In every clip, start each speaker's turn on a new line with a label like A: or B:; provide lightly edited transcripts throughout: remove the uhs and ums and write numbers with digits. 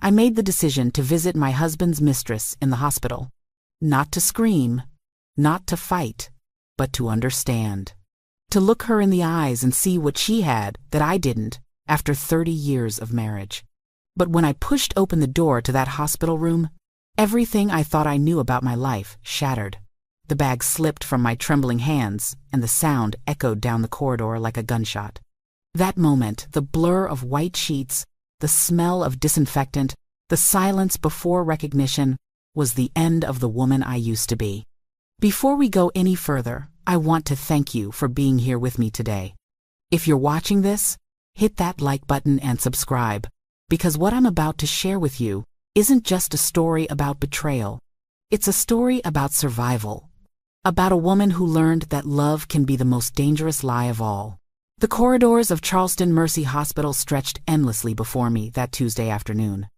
A: I made the decision to visit my husband's mistress in the hospital. Not to scream, not to fight, but to understand. To look her in the eyes and see what she had that I didn't after 30 years of marriage. But when I pushed open the door to that hospital room, everything I thought I knew about my life shattered. The bag slipped from my trembling hands, and the sound echoed down the corridor like a gunshot. That moment, the blur of white sheets, the smell of disinfectant, the silence before recognition, was the end of the woman I used to be. Before we go any further, I want to thank you for being here with me today. If you're watching this, hit that like button and subscribe, because what I'm about to share with you isn't just a story about betrayal. It's a story about survival, about a woman who learned that love can be the most dangerous lie of all. The corridors of Charleston Mercy Hospital stretched endlessly before me that Tuesday afternoon.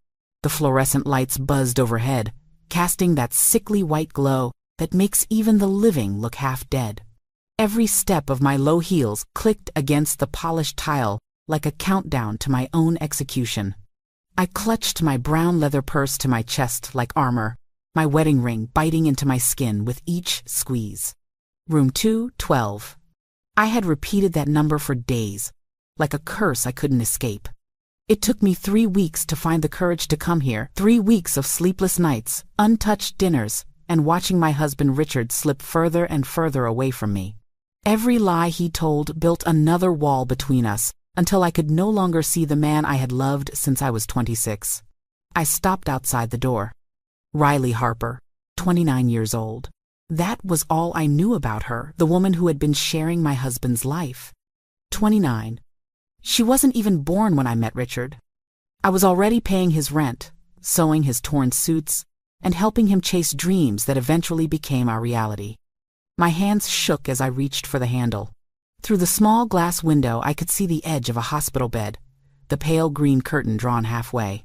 A: The fluorescent lights buzzed overhead, casting that sickly white glow that makes even the living look half dead. Every step of my low heels clicked against the polished tile like a countdown to my own execution. I clutched my brown leather purse to my chest like armor, my wedding ring biting into my skin with each squeeze. Room 212. I had repeated that number for days, like a curse I couldn't escape. It took me 3 weeks to find the courage to come here, 3 weeks of sleepless nights, untouched dinners, and watching my husband Richard slip further and further away from me. Every lie he told built another wall between us, until I could no longer see the man I had loved since I was 26. I stopped outside the door. Riley Harper, 29 years old. That was all I knew about her, the woman who had been sharing my husband's life. 29. She wasn't even born when I met Richard. I was already paying his rent, sewing his torn suits, and helping him chase dreams that eventually became our reality. My hands shook as I reached for the handle. Through the small glass window I could see the edge of a hospital bed, the pale green curtain drawn halfway.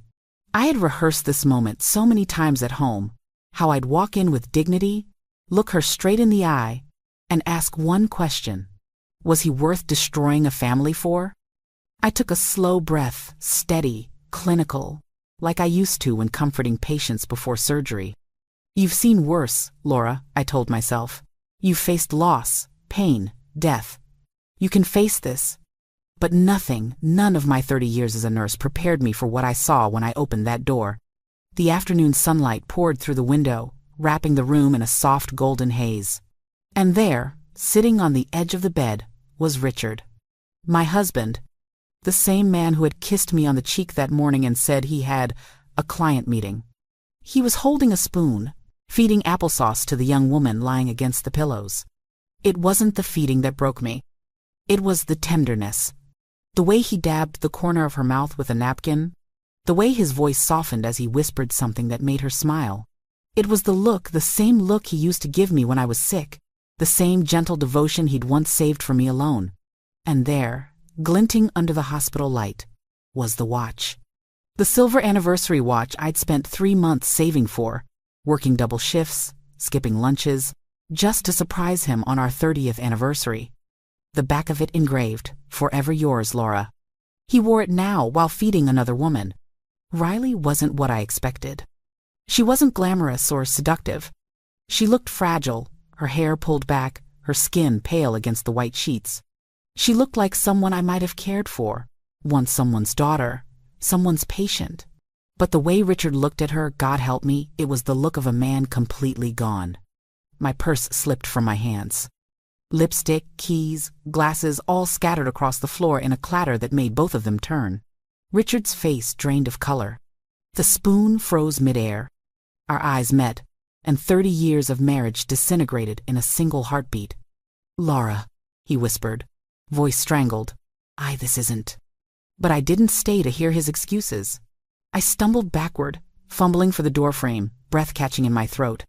A: I had rehearsed this moment so many times at home, how I'd walk in with dignity, look her straight in the eye, and ask one question: was he worth destroying a family for? I took a slow breath, steady, clinical, like I used to when comforting patients before surgery. You've seen worse, Laura, I told myself. You've faced loss, pain, death. You can face this. But none of my 30 years as a nurse prepared me for what I saw when I opened that door. The afternoon sunlight poured through the window, wrapping the room in a soft golden haze. And there, sitting on the edge of the bed, was Richard. My husband, the same man who had kissed me on the cheek that morning and said he had a client meeting. He was holding a spoon, feeding applesauce to the young woman lying against the pillows. It wasn't the feeding that broke me. It was the tenderness. The way he dabbed the corner of her mouth with a napkin. The way his voice softened as he whispered something that made her smile. It was the look, the same look he used to give me when I was sick. The same gentle devotion he'd once saved for me alone. And there, glinting under the hospital light, was the watch. The silver anniversary watch I'd spent 3 months saving for, working double shifts, skipping lunches, just to surprise him on our 30th anniversary. The back of it engraved, "Forever yours, Laura." He wore it now while feeding another woman. Riley wasn't what I expected. She wasn't glamorous or seductive. She looked fragile, her hair pulled back, her skin pale against the white sheets. She looked like someone I might have cared for, once someone's daughter, someone's patient. But the way Richard looked at her, God help me, it was the look of a man completely gone. My purse slipped from my hands. Lipstick, keys, glasses all scattered across the floor in a clatter that made both of them turn. Richard's face drained of color. The spoon froze midair. Our eyes met, and 30 years of marriage disintegrated in a single heartbeat. "Laura," he whispered, voice strangled. This isn't." But I didn't stay to hear his excuses. I stumbled backward, fumbling for the doorframe, breath catching in my throat.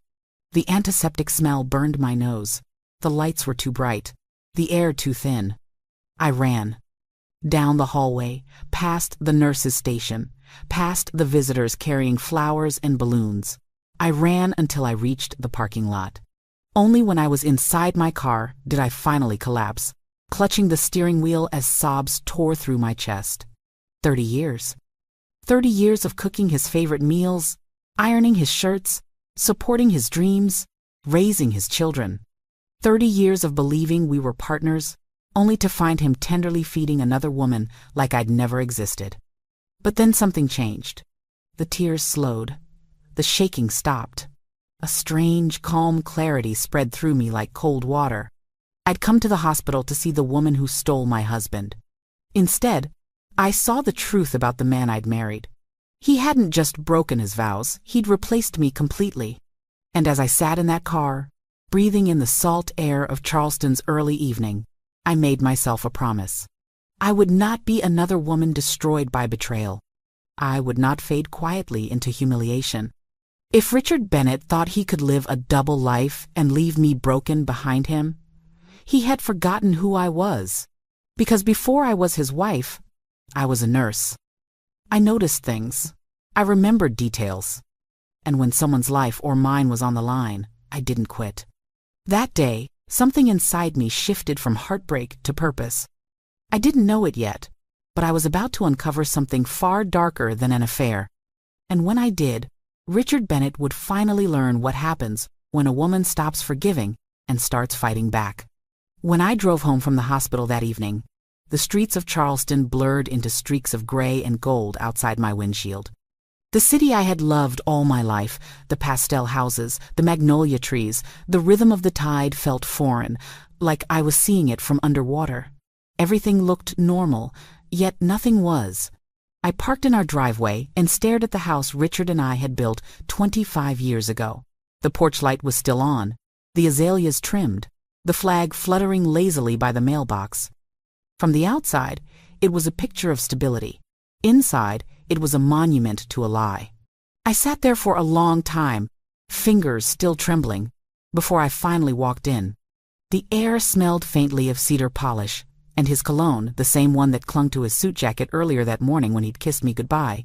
A: The antiseptic smell burned my nose. The lights were too bright, the air too thin. I ran. Down the hallway, past the nurse's station, past the visitors carrying flowers and balloons. I ran until I reached the parking lot. Only when I was inside my car did I finally collapse, clutching the steering wheel as sobs tore through my chest. 30 years. 30 years of cooking his favorite meals, ironing his shirts, supporting his dreams, raising his children. 30 years of believing we were partners, only to find him tenderly feeding another woman like I'd never existed. But then something changed. The tears slowed. The shaking stopped. A strange, calm clarity spread through me like cold water. I'd come to the hospital to see the woman who stole my husband. Instead, I saw the truth about the man I'd married. He hadn't just broken his vows, he'd replaced me completely. And as I sat in that car, breathing in the salt air of Charleston's early evening, I made myself a promise. I would not be another woman destroyed by betrayal. I would not fade quietly into humiliation. If Richard Bennett thought he could live a double life and leave me broken behind him, he had forgotten who I was. Because before I was his wife, I was a nurse. I noticed things. I remembered details. And when someone's life or mine was on the line, I didn't quit. That day, something inside me shifted from heartbreak to purpose. I didn't know it yet, but I was about to uncover something far darker than an affair. And when I did, Richard Bennett would finally learn what happens when a woman stops forgiving and starts fighting back. When I drove home from the hospital that evening, the streets of Charleston blurred into streaks of gray and gold outside my windshield. The city I had loved all my life, the pastel houses, the magnolia trees, the rhythm of the tide felt foreign, like I was seeing it from underwater. Everything looked normal, yet nothing was. I parked in our driveway and stared at the house Richard and I had built 25 years ago. The porch light was still on, the azaleas trimmed, the flag fluttering lazily by the mailbox. From the outside, it was a picture of stability. Inside, it was a monument to a lie. I sat there for a long time, fingers still trembling, before I finally walked in. The air smelled faintly of cedar polish, and his cologne, the same one that clung to his suit jacket earlier that morning when he'd kissed me goodbye,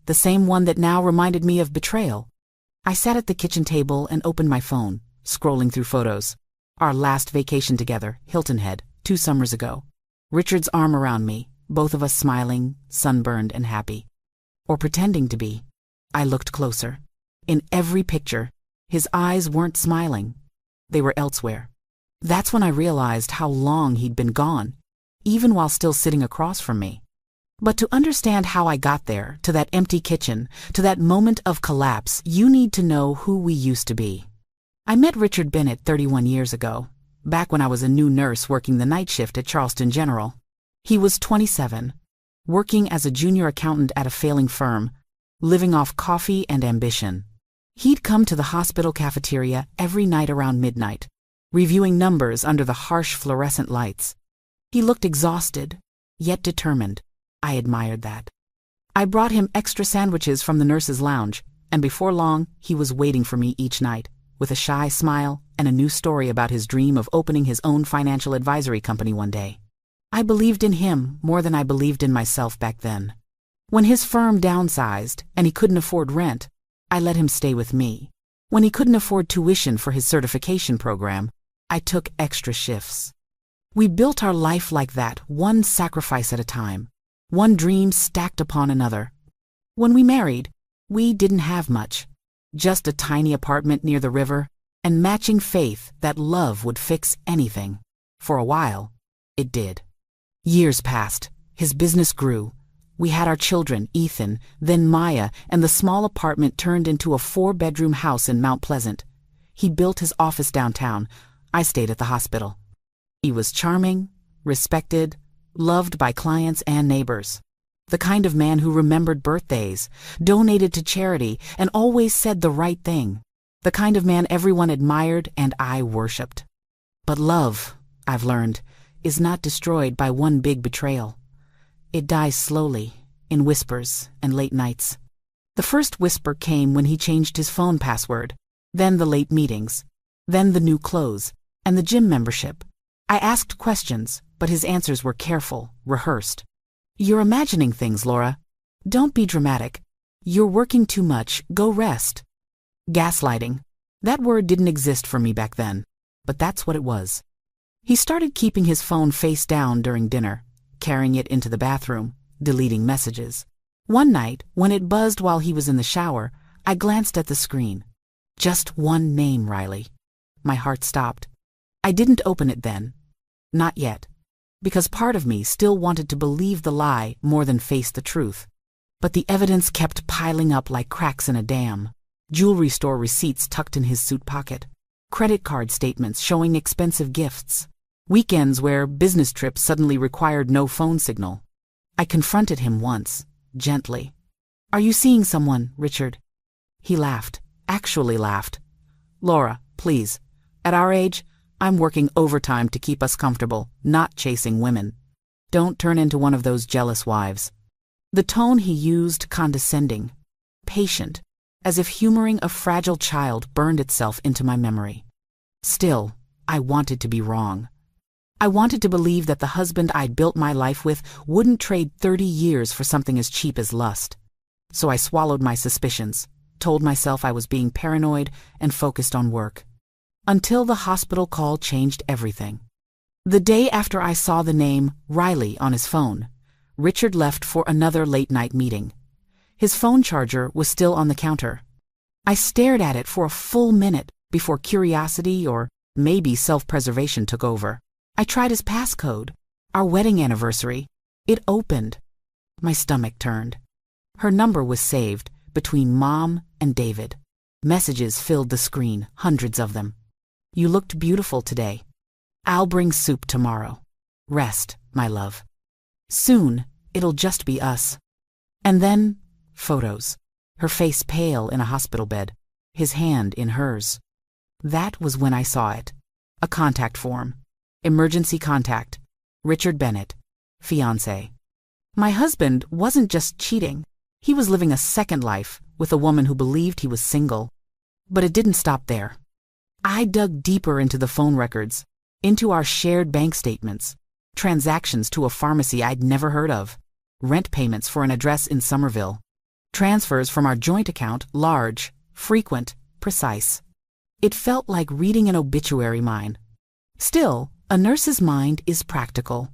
A: the same one that now reminded me of betrayal. I sat at the kitchen table and opened my phone, scrolling through photos. Our last vacation together, Hilton Head, 2 summers ago. Richard's arm around me, both of us smiling, sunburned and happy. Or pretending to be. I looked closer. In every picture, his eyes weren't smiling. They were elsewhere. That's when I realized how long he'd been gone, even while still sitting across from me. But to understand how I got there, to that empty kitchen, to that moment of collapse, you need to know who we used to be. I met Richard Bennett 31 years ago, back when I was a new nurse working the night shift at Charleston General. He was 27, working as a junior accountant at a failing firm, living off coffee and ambition. He'd come to the hospital cafeteria every night around midnight, reviewing numbers under the harsh fluorescent lights. He looked exhausted, yet determined. I admired that. I brought him extra sandwiches from the nurses' lounge, and before long, he was waiting for me each night, with a shy smile and a new story about his dream of opening his own financial advisory company one day. I believed in him more than I believed in myself back then. When his firm downsized and he couldn't afford rent, I let him stay with me. When he couldn't afford tuition for his certification program, I took extra shifts. We built our life like that, one sacrifice at a time, one dream stacked upon another. When we married, we didn't have much, just a tiny apartment near the river and matching faith that love would fix anything. For a while, it did. Years passed. His business grew. We had our children, Ethan, then Maya, and the small apartment turned into a 4-bedroom house in Mount Pleasant. He built his office downtown. I stayed at the hospital. He was charming, respected, loved by clients and neighbors. The kind of man who remembered birthdays, donated to charity, and always said the right thing. The kind of man everyone admired and I worshipped. But love, I've learned, is not destroyed by one big betrayal. It dies slowly, in whispers and late nights. The first whisper came when he changed his phone password, then the late meetings, then the new clothes, and the gym membership. I asked questions, but his answers were careful, rehearsed. "You're imagining things, Laura. Don't be dramatic. You're working too much. Go rest." Gaslighting. That word didn't exist for me back then, but that's what it was. He started keeping his phone face down during dinner, carrying it into the bathroom, deleting messages. One night, when it buzzed while he was in the shower, I glanced at the screen. Just one name, Riley. My heart stopped. I didn't open it then. Not yet. Because part of me still wanted to believe the lie more than face the truth. But the evidence kept piling up like cracks in a dam. Jewelry store receipts tucked in his suit pocket. Credit card statements showing expensive gifts. Weekends where business trips suddenly required no phone signal. I confronted him once, gently. "Are you seeing someone, Richard?" He laughed, actually laughed. "Laura, please. At our age, I'm working overtime to keep us comfortable, not chasing women. Don't turn into one of those jealous wives." The tone he used condescending, patient, as if humoring a fragile child burned itself into my memory. Still, I wanted to be wrong. I wanted to believe that the husband I'd built my life with wouldn't trade 30 years for something as cheap as lust. So I swallowed my suspicions, told myself I was being paranoid, and focused on work. Until the hospital call changed everything. The day after I saw the name Riley on his phone, Richard left for another late-night meeting. His phone charger was still on the counter. I stared at it for a full minute before curiosity or maybe self-preservation took over. I tried his passcode, our wedding anniversary. It opened. My stomach turned. Her number was saved between Mom and David. Messages filled the screen, hundreds of them. "You looked beautiful today. I'll bring soup tomorrow. Rest, my love. Soon, it'll just be us." And then, photos. Her face pale in a hospital bed, his hand in hers. That was when I saw it. A contact form. Emergency contact. Richard Bennett, fiancé. My husband wasn't just cheating. He was living a second life with a woman who believed he was single. But it didn't stop there. I dug deeper into the phone records, into our shared bank statements, transactions to a pharmacy I'd never heard of, rent payments for an address in Somerville, transfers from our joint account, large, frequent, precise. It felt like reading an obituary mine. Still, a nurse's mind is practical.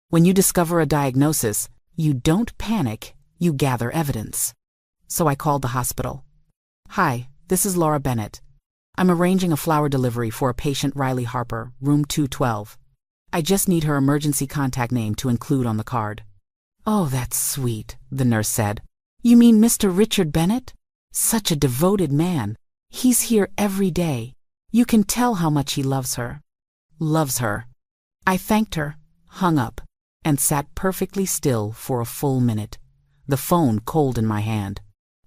A: When you discover a diagnosis, you don't panic, you gather evidence. So I called the hospital. "Hi, this is Laura Bennett. I'm arranging a flower delivery for a patient, Riley Harper, room 212. I just need her emergency contact name to include on the card." "Oh, that's sweet," the nurse said. "You mean Mr. Richard Bennett? Such a devoted man. He's here every day. You can tell how much he loves her." Loves her. I thanked her, hung up, and sat perfectly still for a full minute, the phone cold in my hand.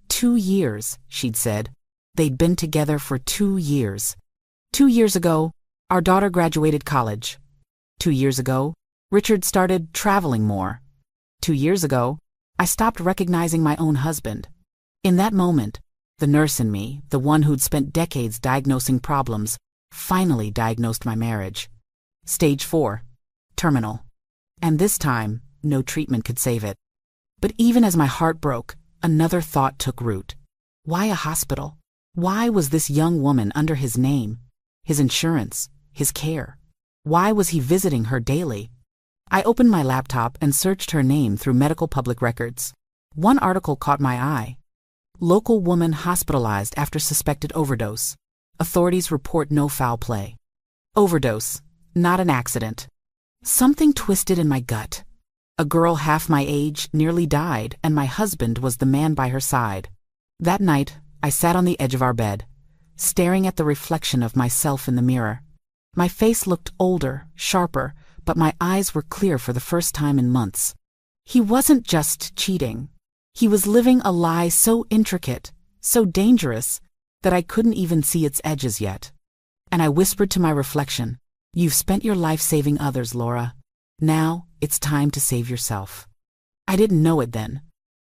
A: 2 years, she'd said. They'd been together for 2 years. 2 years ago, our daughter graduated college. 2 years ago, Richard started traveling more. 2 years ago, I stopped recognizing my own husband. In that moment, the nurse in me, the one who'd spent decades diagnosing problems, finally diagnosed my marriage. Stage 4. Terminal. And this time, no treatment could save it. But even as my heart broke, another thought took root. Why a hospital? Why was this young woman under his name, his insurance, his care? Why was he visiting her daily? I opened my laptop and searched her name through medical public records. One article caught my eye. Local woman hospitalized after suspected overdose. Authorities report no foul play. Overdose, not an accident. Something twisted in my gut. A girl half my age nearly died, and my husband was the man by her side. That night, I sat on the edge of our bed, staring at the reflection of myself in the mirror. My face looked older, sharper, but my eyes were clear for the first time in months. He wasn't just cheating. He was living a lie so intricate, so dangerous, that I couldn't even see its edges yet. And I whispered to my reflection, "You've spent your life saving others, Laura. Now it's time to save yourself." I didn't know it then,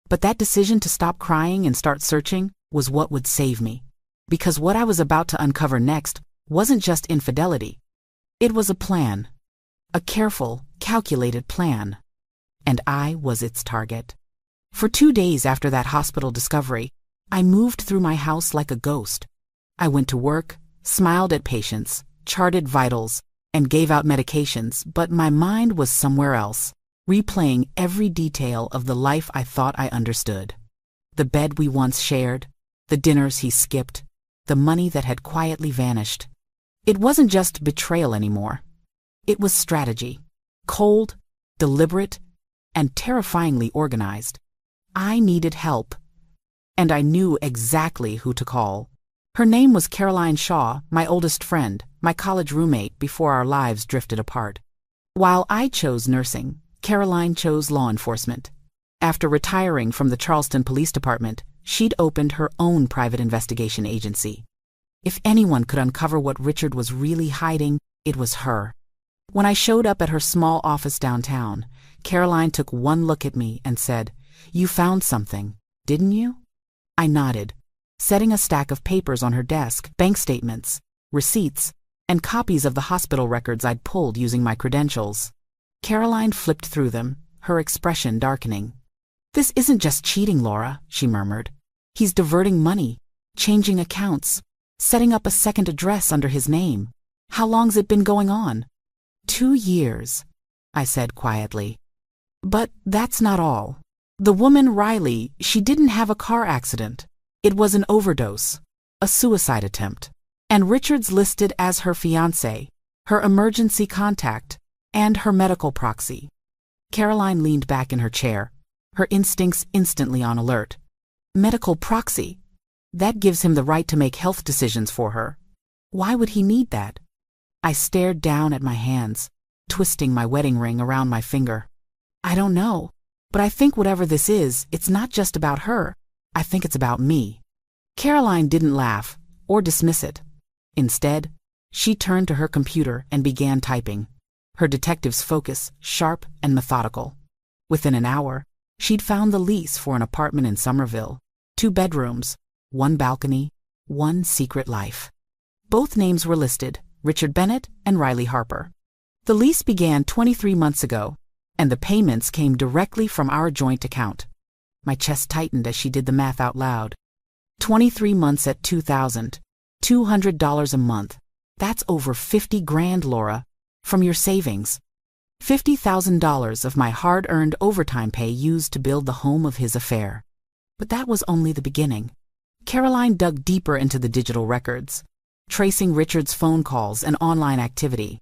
A: but that decision to stop crying and start searching was what would save me. Because what I was about to uncover next wasn't just infidelity. It was a plan. A careful, calculated plan. And I was its target. For 2 days after that hospital discovery, I moved through my house like a ghost. I went to work, smiled at patients, charted vitals, and gave out medications, but my mind was somewhere else. replaying every detail of the life I thought I understood. The bed we once shared, the dinners he skipped, the money that had quietly vanished. It wasn't just betrayal anymore. It was strategy. Cold, deliberate, and terrifyingly organized. I needed help, and I knew exactly who to call. Her name was Caroline Shaw, my oldest friend, my college roommate before our lives drifted apart. While I chose nursing, Caroline chose law enforcement. After retiring from the Charleston Police Department, she'd opened her own private investigation agency. If anyone could uncover what Richard was really hiding, it was her. When I showed up at her small office downtown, Caroline took one look at me and said, "You found something, didn't you?" I nodded, setting a stack of papers on her desk, bank statements, receipts, and copies of the hospital records I'd pulled using my credentials. Caroline flipped through them, her expression darkening. "This isn't just cheating, Laura," she murmured. "He's diverting money, changing accounts, setting up a second address under his name. How long's it been going on?" 2 years, I said quietly. "But that's not all. The woman, Riley, she didn't have a car accident. It was an overdose, a suicide attempt. And Richard's listed as her fiancé, her emergency contact, and her medical proxy." Caroline leaned back in her chair, her instincts instantly on alert. Medical proxy? That gives him the right to make health decisions for her. Why would he need that? I stared down at my hands, twisting my wedding ring around my finger. "I don't know, but I think whatever this is, it's not just about her. I think it's about me." Caroline didn't laugh or dismiss it. Instead, she turned to her computer and began typing, her detective's focus sharp and methodical. Within an hour, she'd found the lease for an apartment in Somerville, 2 bedrooms, 1 balcony, 1 secret life. Both names were listed, Richard Bennett and Riley Harper. The lease began 23 months ago, and the payments came directly from our joint account. My chest tightened as she did the math out loud. 23 months at $2,200 a month. That's over 50 grand, Laura, from your savings. $50,000 of my hard-earned overtime pay used to build the home of his affair. But that was only the beginning. Caroline dug deeper into the digital records, tracing Richard's phone calls and online activity.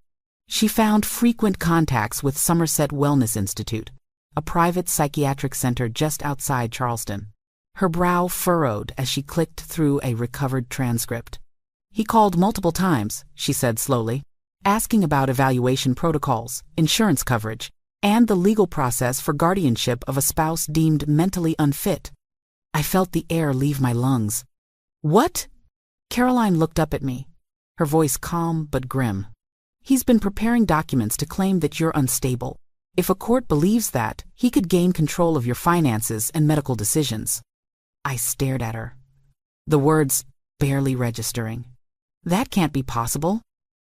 A: She found frequent contacts with Somerset Wellness Institute, a private psychiatric center just outside Charleston. Her brow furrowed as she clicked through a recovered transcript. "He called multiple times," she said slowly, "asking about evaluation protocols, insurance coverage, and the legal process for guardianship of a spouse deemed mentally unfit." I felt the air leave my lungs. "What?" Caroline looked up at me, her voice calm but grim. "He's been preparing documents to claim that you're unstable. If a court believes that, he could gain control of your finances and medical decisions." I stared at her, the words barely registering. "That can't be possible."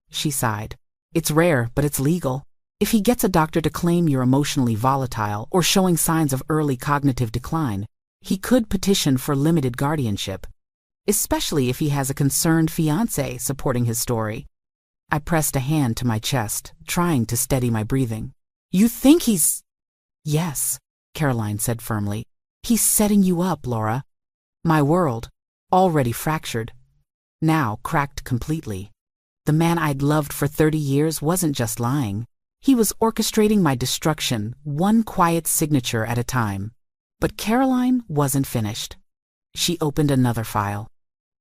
A: She sighed. "It's rare, but it's legal. If he gets a doctor to claim you're emotionally volatile or showing signs of early cognitive decline, he could petition for limited guardianship, especially if he has a concerned fiancé supporting his story." I pressed a hand to my chest, trying to steady my breathing. "You think he's—" "Yes," Caroline said firmly. "He's setting you up, Laura." My world, already fractured, now cracked completely. The man I'd loved for 30 years wasn't just lying. He was orchestrating my destruction, one quiet signature at a time. But Caroline wasn't finished. She opened another file.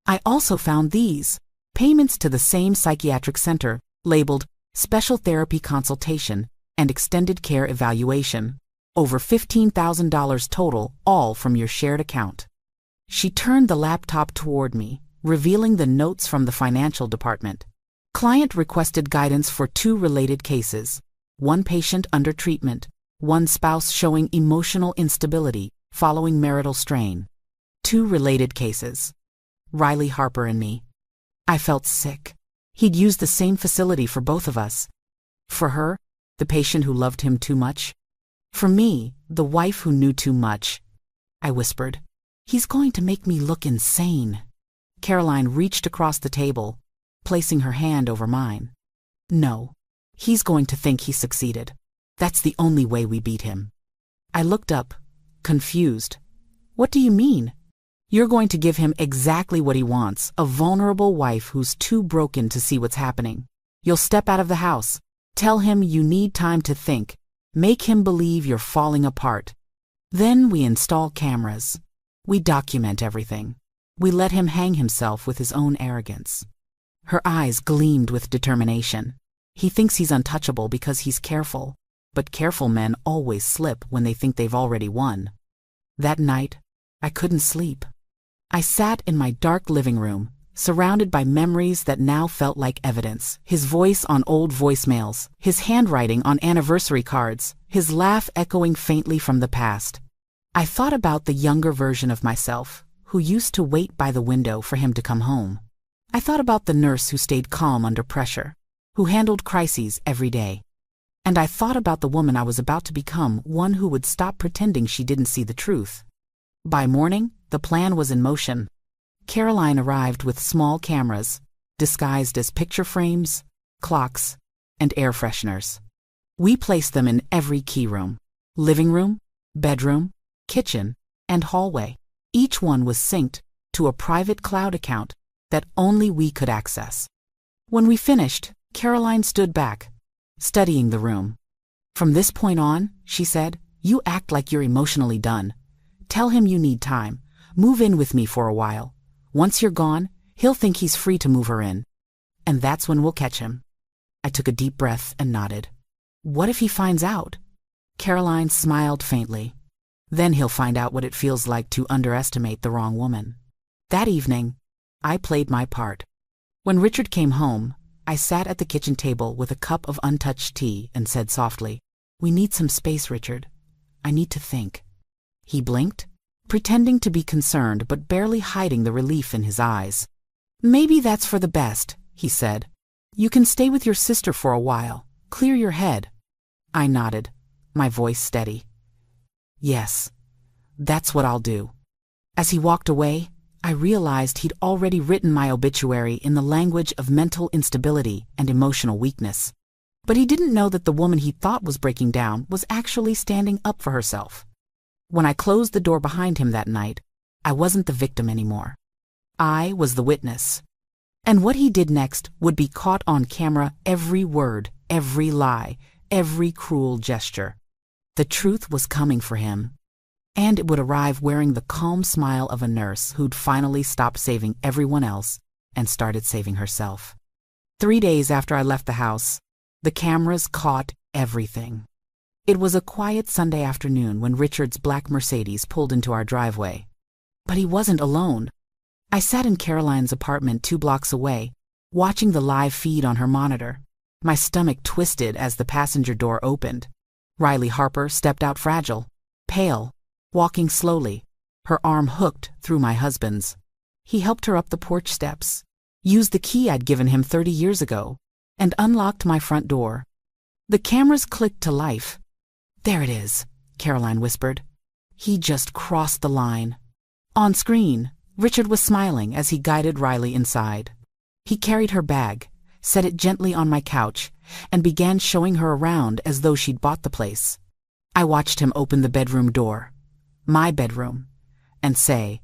A: "I also found these. Payments to the same psychiatric center, labeled Special Therapy Consultation and Extended Care Evaluation. Over $15,000 total, all from your shared account." She turned the laptop toward me, revealing the notes from the financial department. Client requested guidance for 2 related cases. 1 patient under treatment, 1 spouse showing emotional instability following marital strain. 2 related cases. Riley Harper and me. I felt sick. He'd used the same facility for both of us. For her, the patient who loved him too much. For me, the wife who knew too much. I whispered, "He's going to make me look insane." Caroline reached across the table, placing her hand over mine. "No, he's going to think he succeeded." That's the only way we beat him." I looked up, confused. "What do you mean?" "You're going to give him exactly what he wants, a vulnerable wife who's too broken to see what's happening. You'll step out of the house, tell him you need time to think, make him believe you're falling apart. Then we install cameras. We document everything. We let him hang himself with his own arrogance." Her eyes gleamed with determination. "He thinks he's untouchable because he's careful, but careful men always slip when they think they've already won." That night, I couldn't sleep. I sat in my dark living room, surrounded by memories that now felt like evidence. His voice on old voicemails, his handwriting on anniversary cards, his laugh echoing faintly from the past. I thought about the younger version of myself, who used to wait by the window for him to come home. I thought about the nurse who stayed calm under pressure, who handled crises every day. And I thought about the woman I was about to become, one who would stop pretending she didn't see the truth. By morning, the plan was in motion. Caroline arrived with small cameras, disguised as picture frames, clocks, and air fresheners. We placed them in every key room: living room, bedroom, kitchen, and hallway. Each one was synced to a private cloud account that only we could access. When we finished, Caroline stood back, studying the room. "From this point on," she said, "you act like you're emotionally done. Tell him you need time. Move in with me for a while. Once you're gone, he'll think he's free to move her in. And that's when we'll catch him." I took a deep breath and nodded. "What if he finds out?" Caroline smiled faintly. "Then he'll find out what it feels like to underestimate the wrong woman." That evening, I played my part. When Richard came home, I sat at the kitchen table with a cup of untouched tea and said softly, "We need some space, Richard. I need to think." He blinked, pretending to be concerned but barely hiding the relief in his eyes. "Maybe that's for the best," he said. "You can stay with your sister for a while, clear your head." I nodded, my voice steady. "Yes, that's what I'll do." As he walked away, I realized he'd already written my obituary in the language of mental instability and emotional weakness. But he didn't know that the woman he thought was breaking down was actually standing up for herself. When I closed the door behind him that night, I wasn't the victim anymore. I was the witness. And what he did next would be caught on camera, every word, every lie, every cruel gesture. The truth was coming for him. And it would arrive wearing the calm smile of a nurse who'd finally stopped saving everyone else and started saving herself. 3 days after I left the house, the cameras caught everything. It was a quiet Sunday afternoon when Richard's black Mercedes pulled into our driveway. But he wasn't alone. I sat in Caroline's apartment 2 blocks away, watching the live feed on her monitor. My stomach twisted as the passenger door opened. Riley Harper stepped out fragile, pale, walking slowly, her arm hooked through my husband's. He helped her up the porch steps, used the key I'd given him 30 years ago, and unlocked my front door. The cameras clicked to life. "There it is," Caroline whispered. "He just crossed the line." On screen, Richard was smiling as he guided Riley inside. He carried her bag, set it gently on my couch, and began showing her around as though she'd bought the place. I watched him open the bedroom door, my bedroom, and say,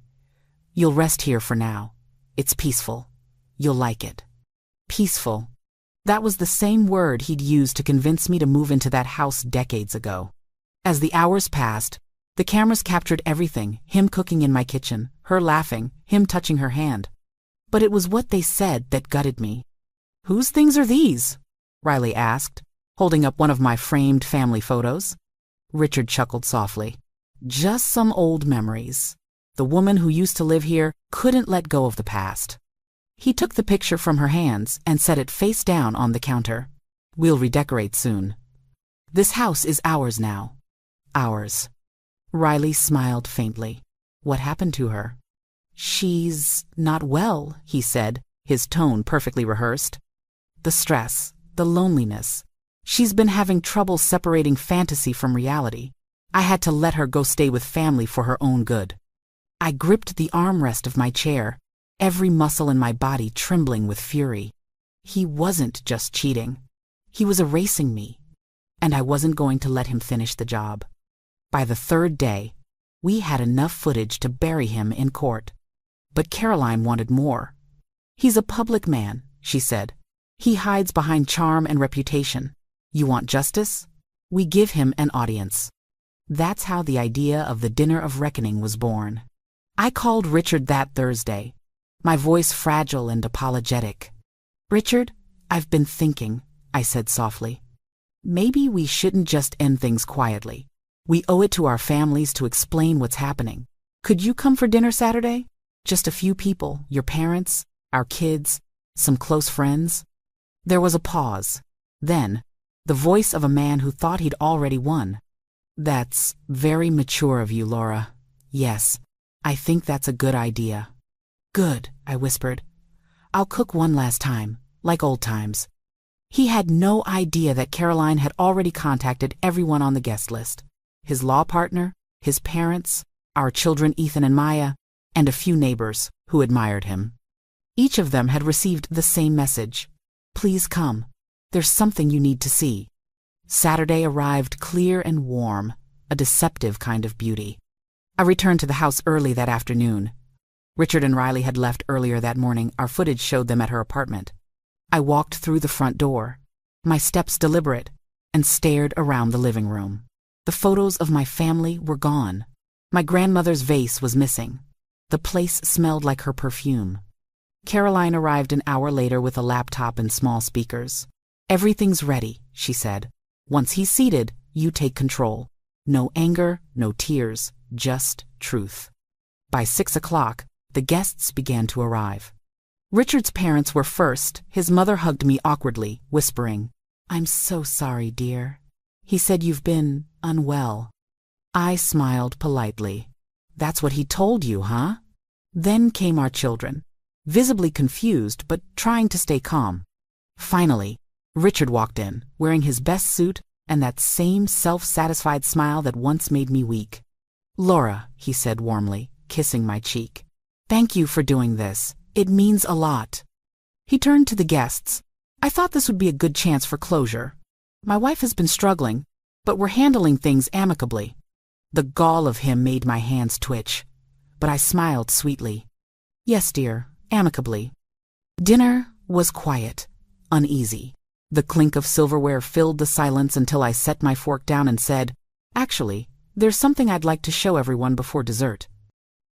A: "You'll rest here for now. It's peaceful. You'll like it." Peaceful. That was the same word he'd used to convince me to move into that house decades ago. As the hours passed, the cameras captured everything, him cooking in my kitchen, her laughing, him touching her hand. But it was what they said that gutted me. "Whose things are these?" Riley asked, holding up one of my framed family photos. Richard chuckled softly. "Just some old memories. The woman who used to live here couldn't let go of the past." He took the picture from her hands and set it face down on the counter. "We'll redecorate soon. This house is ours now. Ours." Riley smiled faintly. "What happened to her?" "She's not well," he said, his tone perfectly rehearsed. "The stress, the loneliness. She's been having trouble separating fantasy from reality. I had to let her go stay with family for her own good." I gripped the armrest of my chair, every muscle in my body trembling with fury. He wasn't just cheating. He was erasing me. and I wasn't going to let him finish the job. By the third day, we had enough footage to bury him in court. But Caroline wanted more. "He's a public man," she said. "He hides behind charm and reputation. You want justice? We give him an audience." That's how the idea of the Dinner of Reckoning was born. I called Richard that Thursday, my voice fragile and apologetic. "Richard, I've been thinking," I said softly. "Maybe we shouldn't just end things quietly. We owe it to our families to explain what's happening. Could you come for dinner Saturday? Just a few people, your parents, our kids, some close friends." There was a pause. Then, the voice of a man who thought he'd already won. "That's very mature of you, Laura. Yes, I think that's a good idea." "Good," I whispered. "I'll cook one last time, like old times." He had no idea that Caroline had already contacted everyone on the guest list. His law partner, his parents, our children Ethan and Maya, and a few neighbors who admired him. Each of them had received the same message. "Please come. There's something you need to see." Saturday arrived clear and warm, a deceptive kind of beauty. I returned to the house early that afternoon. Richard and Riley had left earlier that morning. Our footage showed them at her apartment. I walked through the front door, my steps deliberate, and stared around the living room. The photos of my family were gone. My grandmother's vase was missing. The place smelled like her perfume. Caroline arrived an hour later with a laptop and small speakers. "Everything's ready," she said. "Once he's seated, you take control. No anger, no tears, just truth." By 6 o'clock, the guests began to arrive. Richard's parents were first. His mother hugged me awkwardly, whispering, "I'm so sorry, dear. He said you've been unwell." I smiled politely. "That's what he told you, huh?" Then came our children, visibly confused but trying to stay calm. Finally, Richard walked in, wearing his best suit and that same self-satisfied smile that once made me weak. "Laura," he said warmly, kissing my cheek. "Thank you for doing this. It means a lot." He turned to the guests. "I thought this would be a good chance for closure. My wife has been struggling, but we're handling things amicably." The gall of him made my hands twitch, but I smiled sweetly. "Yes, dear, amicably." Dinner was quiet, uneasy. The clink of silverware filled the silence until I set my fork down and said, "Actually, there's something I'd like to show everyone before dessert."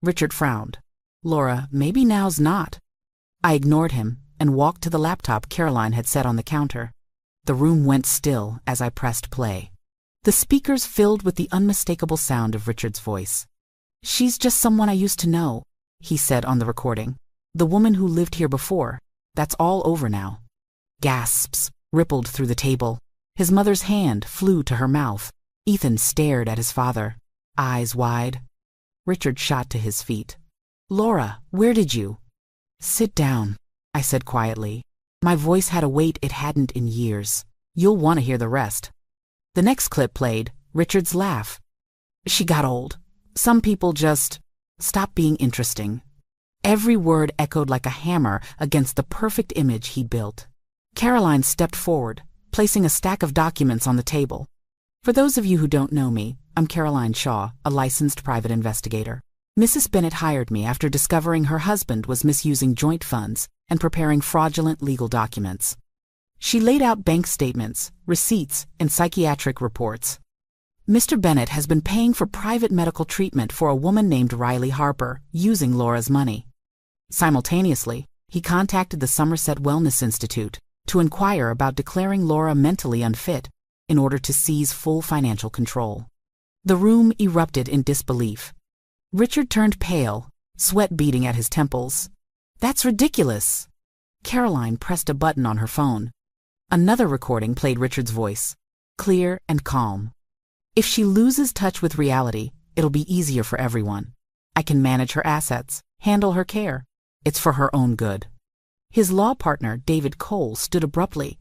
A: Richard frowned. "Laura, maybe now's not." I ignored him and walked to the laptop Caroline had set on the counter. The room went still as I pressed play. The speakers filled with the unmistakable sound of Richard's voice. "She's just someone I used to know," he said on the recording. "The woman who lived here before. That's all over now." Gasps rippled through the table. His mother's hand flew to her mouth. Ethan stared at his father, eyes wide. Richard shot to his feet. "Laura, where did you?" "Sit down," I said quietly. My voice had a weight it hadn't in years. "You'll want to hear the rest." The next clip played, Richard's laugh. "She got old. Some people just stopped being interesting." Every word echoed like a hammer against the perfect image he'd built. Caroline stepped forward, placing a stack of documents on the table. For those of you who don't know me, I'm Caroline Shaw, a licensed private investigator. Mrs. Bennett hired me after discovering her husband was misusing joint funds and preparing fraudulent legal documents. She laid out bank statements, receipts, and psychiatric reports. Mr. Bennett has been paying for private medical treatment for a woman named Riley Harper, using Laura's money. Simultaneously, he contacted the Somerset Wellness Institute to inquire about declaring Laura mentally unfit in order to seize full financial control. The room erupted in disbelief. Richard turned pale, sweat beading at his temples. "That's ridiculous." Caroline pressed a button on her phone. Another recording played Richard's voice, clear and calm. "If she loses touch with reality, it'll be easier for everyone. I can manage her assets, handle her care. It's for her own good." His law partner, David Cole, stood abruptly.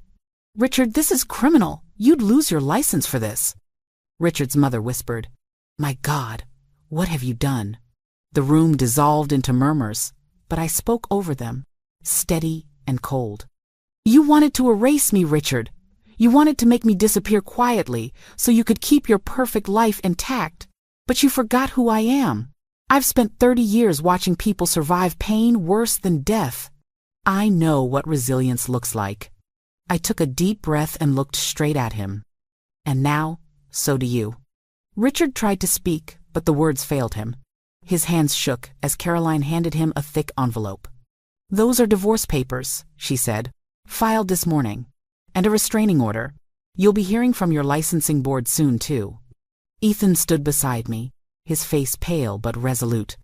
A: "Richard, this is criminal. You'd lose your license for this." Richard's mother whispered, "My God, what have you done?" The room dissolved into murmurs, but I spoke over them, steady and cold. "You wanted to erase me, Richard. You wanted to make me disappear quietly so you could keep your perfect life intact. But you forgot who I am. I've spent 30 years watching people survive pain worse than death. I know what resilience looks like. I took a deep breath and looked straight at him. And now, so do you. Richard tried to speak, but the words failed him. His hands shook as Caroline handed him a thick envelope. "Those are divorce papers," she said, "filed this morning. And a restraining order. You'll be hearing from your licensing board soon, too." Ethan stood beside me, his face pale but resolute.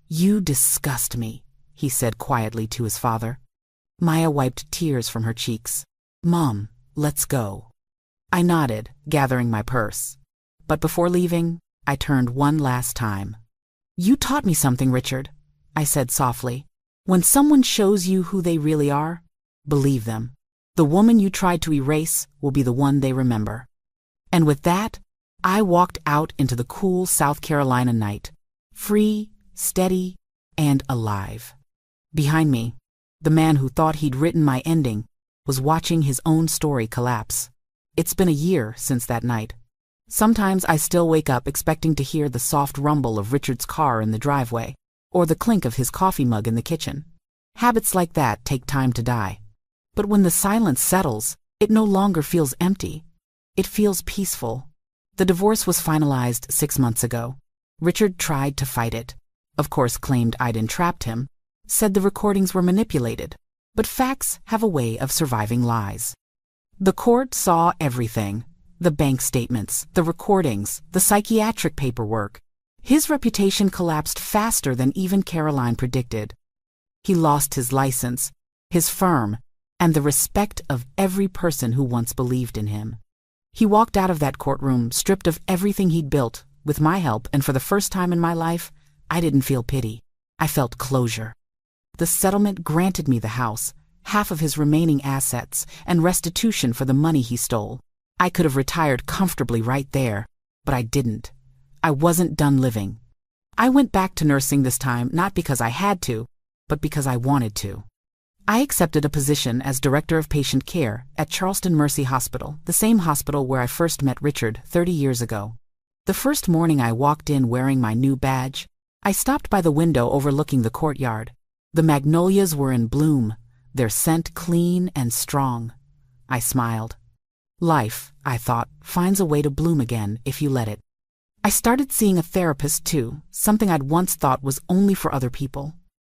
A: "You disgust me," he said quietly to his father. Maya wiped tears from her cheeks. "Mom, let's go." I nodded, gathering my purse. But before leaving, I turned one last time. "You taught me something, Richard," I said softly. "When someone shows you who they really are, believe them. The woman you tried to erase will be the one they remember." And with that, I walked out into the cool South Carolina night, free, steady, and alive. Behind me, the man who thought he'd written my ending was watching his own story collapse. It's been a year since that night. Sometimes I still wake up expecting to hear the soft rumble of Richard's car in the driveway, or the clink of his coffee mug in the kitchen. Habits like that take time to die. But when the silence settles, it no longer feels empty. It feels peaceful. The divorce was finalized 6 months ago. Richard tried to fight it. Of course, claimed I'd entrapped him, said the recordings were manipulated. But facts have a way of surviving lies. The court saw everything. The bank statements, the recordings, the psychiatric paperwork. His reputation collapsed faster than even Caroline predicted. He lost his license, his firm, and the respect of every person who once believed in him. He walked out of that courtroom stripped of everything he'd built, with my help, and for the first time in my life, I didn't feel pity. I felt closure. The settlement granted me the house, half of his remaining assets, and restitution for the money he stole. I could have retired comfortably right there, but I didn't. I wasn't done living. I went back to nursing this time not because I had to, but because I wanted to. I accepted a position as Director of Patient Care at Charleston Mercy Hospital, the same hospital where I first met Richard 30 years ago. The first morning I walked in wearing my new badge, I stopped by the window overlooking the courtyard. The magnolias were in bloom, their scent clean and strong. I smiled. Life, I thought, finds a way to bloom again if you let it. I started seeing a therapist too, something I'd once thought was only for other people.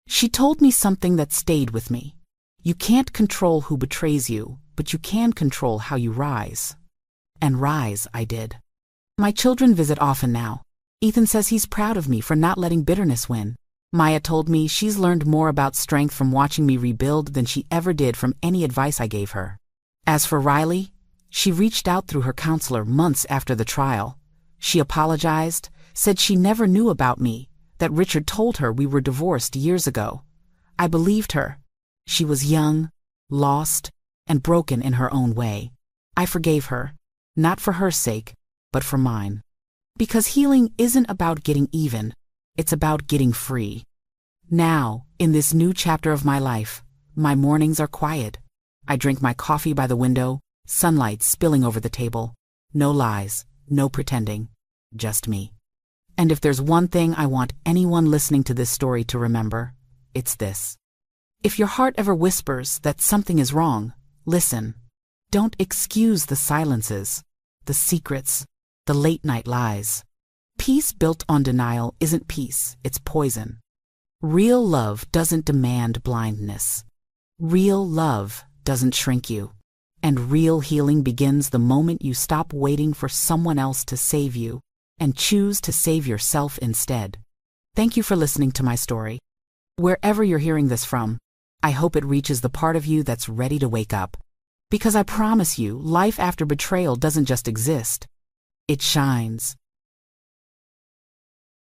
A: She told me something that stayed with me. You can't control who betrays you, but you can control how you rise. And rise I did. My children visit often now. Ethan says he's proud of me for not letting bitterness win. Maya told me she's learned more about strength from watching me rebuild than she ever did from any advice I gave her. As for Riley, she reached out through her counselor months after the trial. She apologized, said she never knew about me, that Richard told her we were divorced years ago. I believed her. She was young, lost, and broken in her own way. I forgave her, not for her sake, but for mine. Because healing isn't about getting even, it's about getting free. Now, in this new chapter of my life, my mornings are quiet. I drink my coffee by the window, sunlight spilling over the table. No lies, no pretending, just me. And if there's one thing I want anyone listening to this story to remember, it's this. If your heart ever whispers that something is wrong, listen. Don't excuse the silences, the secrets, the late-night lies. Peace built on denial isn't peace, it's poison. Real love doesn't demand blindness. Real love doesn't shrink you. And real healing begins the moment you stop waiting for someone else to save you and choose to save yourself instead. Thank you for listening to my story. Wherever you're hearing this from, I hope it reaches the part of you that's ready to wake up. Because I promise you, life after betrayal doesn't just exist. It shines.